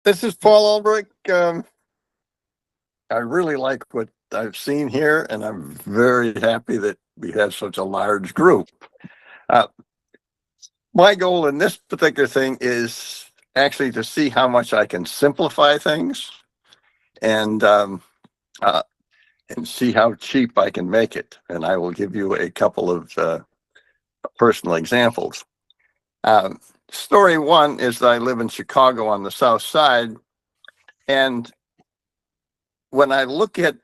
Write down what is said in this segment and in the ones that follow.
This is Paul Ulbrich. I really like what I've seen here, and I'm very happy that we have such a large group. Uh, my goal in this particular thing is actually to see how much I can simplify things and uh, and see how cheap I can make it. And I will give you a couple of personal examples. Story one is that I live in Chicago on the South Side, and when I look at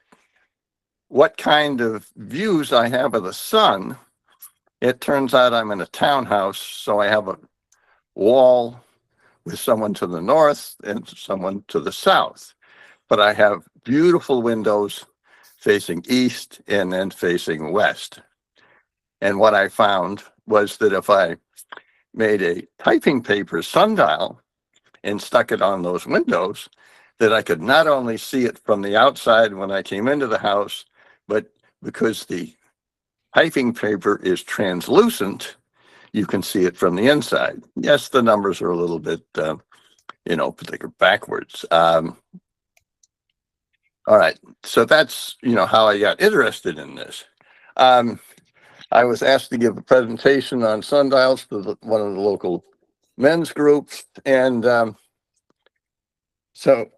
what kind of views I have of the sun, it turns out I'm in a townhouse, so I have a wall with someone to the north and someone to the south. But I have beautiful windows facing east and then facing west. And what I found was that if I made a typing paper sundial and stuck it on those windows, that I could not only see it from the outside when I came into the house, but because the typing paper is translucent, you can see it from the inside. Yes, the numbers are a little bit, particular backwards. All right, so that's, how I got interested in this. I was asked to give a presentation on sundials to one of the local men's groups. And so,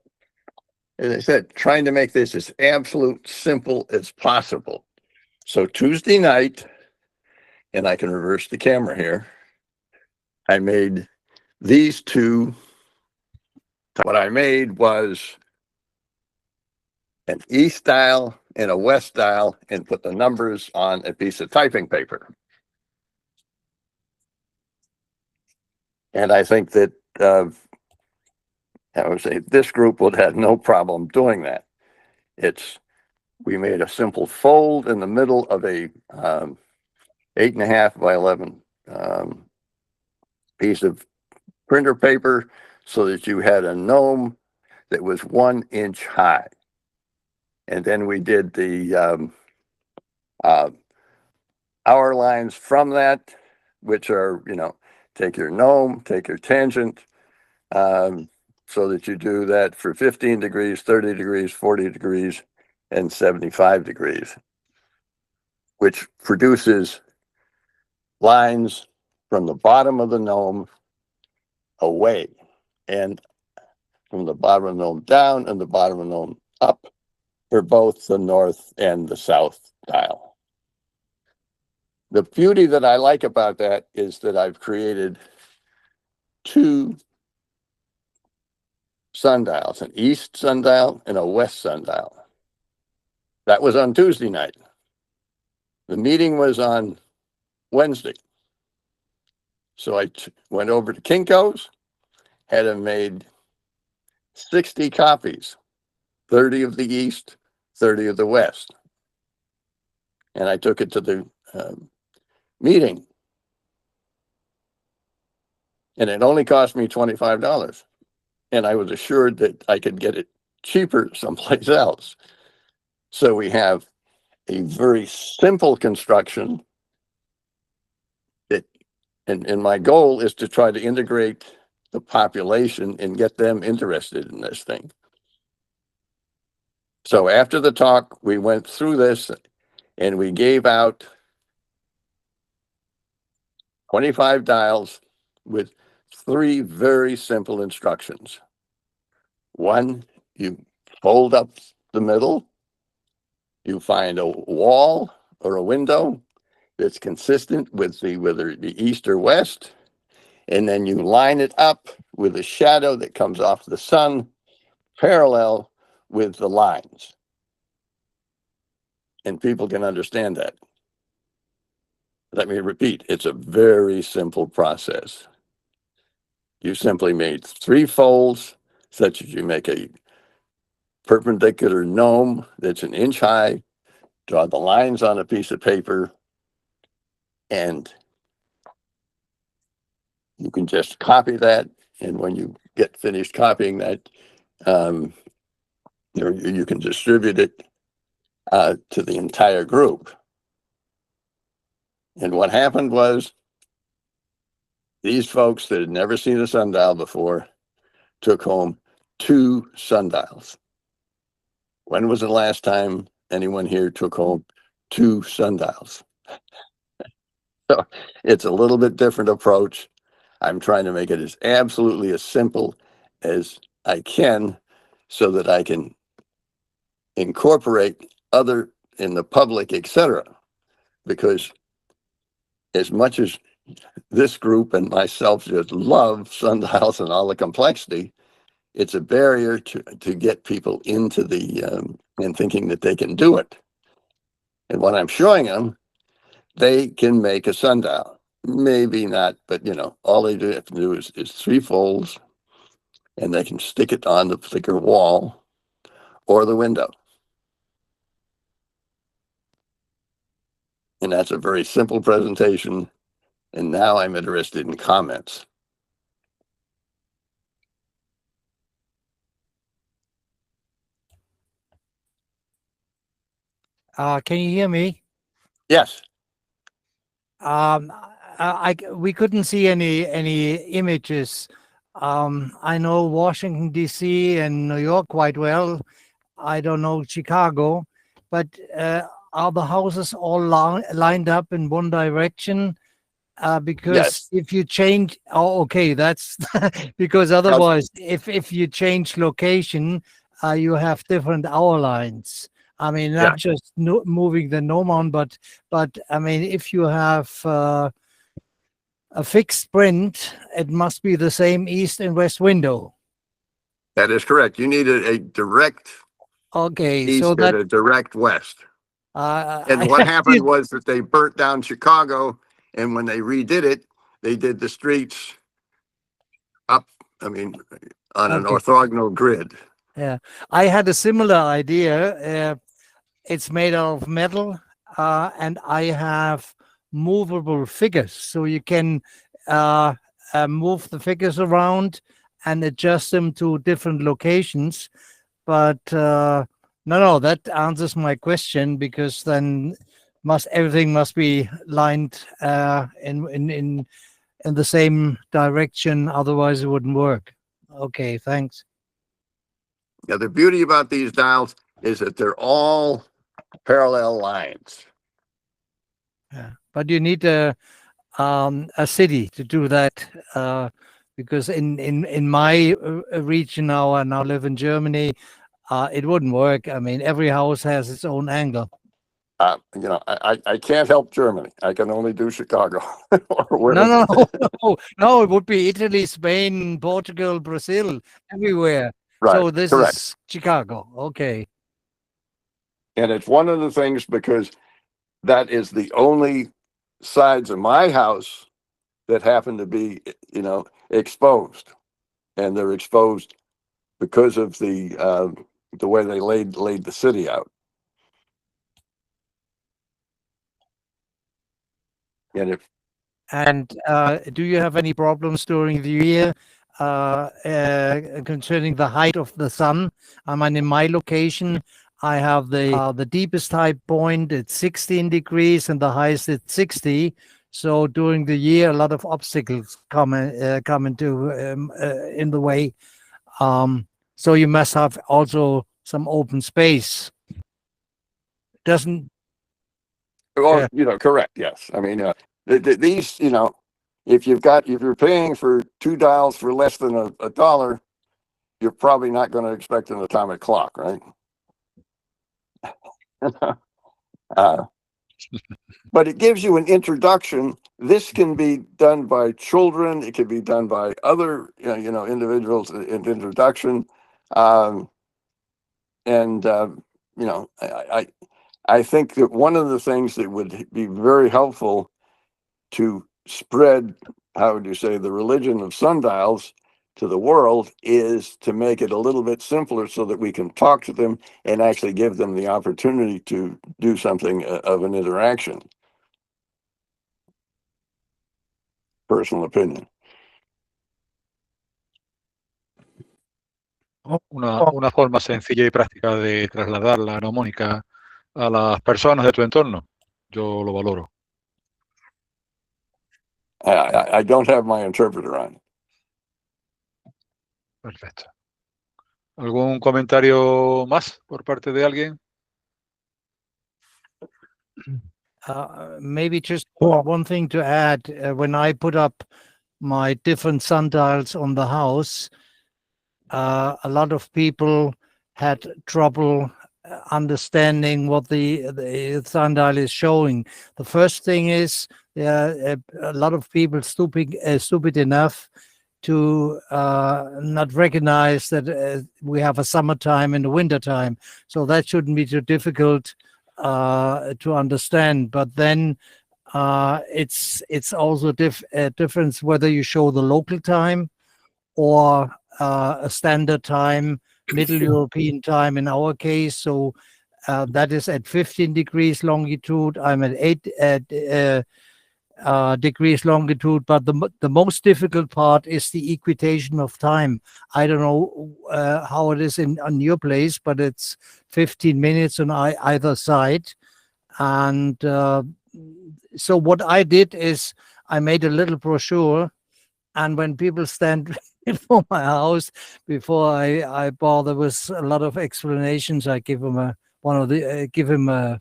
as I said, trying to make this as absolute simple as possible. So Tuesday night, and I can reverse the camera here, I made these two. What I made was an east dial and a west dial and put the numbers on a piece of typing paper. And I think that I would say this group would have no problem doing that. We made a simple fold in the middle of a 8.5 by 11 piece of printer paper so that you had a gnome that was 1 inch high. And then we did the hour lines from that, which are, take your gnome, take your tangent, so that you do that for 15 degrees, 30 degrees, 40 degrees, and 75 degrees, which produces lines from the bottom of the gnome away, and from the bottom of the gnome down and the bottom of the gnome up for both the north and the south dial. The beauty that I like about that is that I've created two sundials, an east sundial and a west sundial. That was on Tuesday night. The meeting was on Wednesday. So I went over to Kinko's, had them made 60 copies, 30 of the east, 30 of the west. And I took it to the meeting. And it only cost me $25. And I was assured that I could get it cheaper someplace else. So we have a very simple construction that, and my goal is to try to integrate the population and get them interested in this thing. So after the talk, we went through this and we gave out 25 dials with 3 very simple instructions. 1, you fold up the middle, you find a wall or a window that's consistent with whether it be east or west, and then you line it up with a shadow that comes off the sun parallel with the lines. And people can understand that. Let me repeat, it's a very simple process. You simply made 3 folds, such as you make a perpendicular gnome that's 1 inch high, draw the lines on a piece of paper, and you can just copy that. And when you get finished copying that, you can distribute it to the entire group. And what happened was these folks that had never seen a sundial before took home 2 sundials. When was the last time anyone here took home 2 sundials? So it's a little bit different approach. I'm trying to make it as absolutely as simple as I can so that I can incorporate other in the public, etc. Because as much as this group and myself just love sundials and all the complexity, it's a barrier to get people into the and thinking that they can do it. And when I'm showing them, they can make a sundial. Maybe not, but all they do have to do is 3 folds, and they can stick it on the particular wall or the window. And that's a very simple presentation. And now I'm interested in comments. Can you hear me? Yes. We couldn't see any images. I know Washington D.C. and New York quite well. I don't know Chicago, but are the houses all lined up in one direction? Because Yes. if you change, okay, that's because otherwise, if you change location, you have different hour lines. I mean, not just moving the gnomon, but I mean, if you have a fixed print, it must be the same east and west window. That is correct. You need a direct east so and a direct west. And what happened was that they burnt down Chicago, and when they redid it, they did the streets up, on an orthogonal grid. Yeah, I had a similar idea. It's made out of metal, and I have movable figures, so you can move the figures around and adjust them to different locations. But no, that answers my question, because then everything must be lined in the same direction, otherwise it wouldn't work. Okay, thanks. Now, the beauty about these dials is that they're all parallel lines. Yeah, but you need a city to do that, because in my region now, I now live in Germany, it wouldn't work. I mean, every house has its own angle. I can't help Germany. I can only do Chicago. No, it would be Italy, Spain, Portugal, Brazil, everywhere. Right, so this correct. is Chicago. Okay. And it's one of the things, because that is the only sides of my house that happen to be, exposed. And they're exposed because of the way they laid the city out. And do you have any problems during the year concerning the height of the sun? I mean, in my location, I have the deepest high point at 16 degrees and the highest at 60. So during the year, a lot of obstacles come into in the way. So you must have also some open space. Doesn't? Well, correct. Yes. I mean, these, if you're paying for 2 dials for less than a dollar, you're probably not going to expect an atomic clock, right? But it gives you an introduction. This can be done by children. It can be done by other, individuals in introduction. I think that one of the things that would be very helpful to spread, how would you say, the religion of sundials to the world is to make it a little bit simpler so that we can talk to them and actually give them the opportunity to do something of an interaction. Personal opinion. Una forma sencilla y práctica de trasladar la mnemónica a las personas de tu entorno. Yo lo valoro. I don't have my interpreter on. Perfecto. ¿Algún comentario más por parte de alguien? Maybe just one thing to add. When I put up my different sundials on the house, a lot of people had trouble understanding what the sundial is showing. The first thing is a lot of people stupid enough to not recognize that we have a summertime and a wintertime. So that shouldn't be too difficult to understand. But then it's also a difference whether you show the local time or a standard time, Middle European time in our case. So that is at 15 degrees longitude. I'm at 8 degrees longitude. But the most difficult part is the equitation of time. I don't know how it is on your place, but it's 15 minutes on either side. And so what I did is I made a little brochure, and when people stand before my house, before I bother with a lot of explanations, I give them a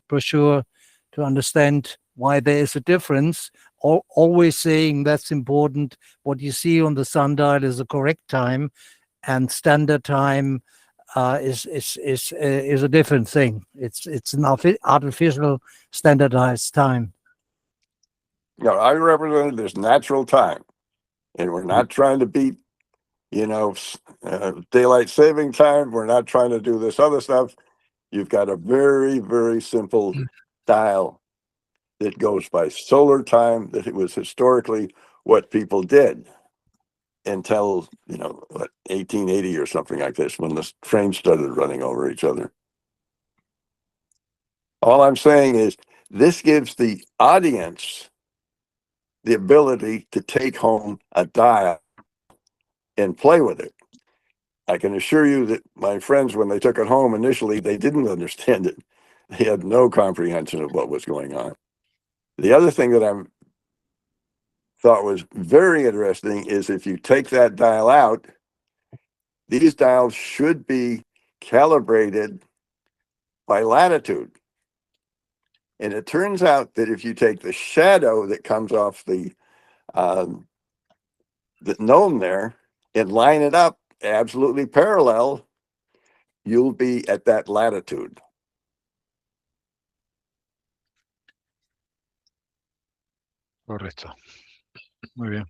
brochure to understand why there is a difference. Always saying that's important. What you see on the sundial is the correct time, and standard time is a different thing. It's an artificial standardized time. You know, I represented this natural time, and we're not trying to beat, daylight saving time. We're not trying to do this other stuff. You've got a very, very simple dial that goes by solar time, that it was historically what people did until, 1880 or something like this, when the trains started running over each other. All I'm saying is this gives the audience the ability to take home a dial and play with it. I can assure you that my friends, when they took it home initially, they didn't understand it. They had no comprehension of what was going on. The other thing that I thought was very interesting is if you take that dial out, these dials should be calibrated by latitude. And it turns out that if you take the shadow that comes off the gnome there and line it up absolutely parallel, you'll be at that latitude. Correcto. Muy bien.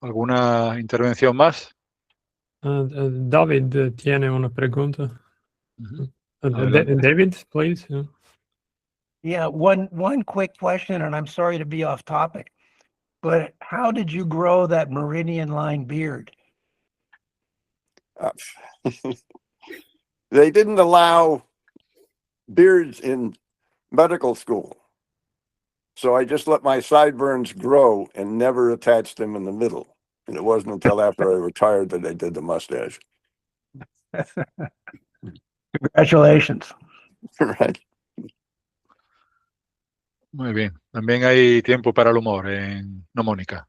¿Alguna intervención más? David tiene una pregunta. David, please. Yeah, one quick question, and I'm sorry to be off topic, but how did you grow that meridian line beard? They didn't allow beards in medical school. So I just let my sideburns grow and never attached them in the middle. And it wasn't until after I retired that I did the mustache. Congratulations. Right. Muy bien. También hay tiempo para el humor en mnemónica.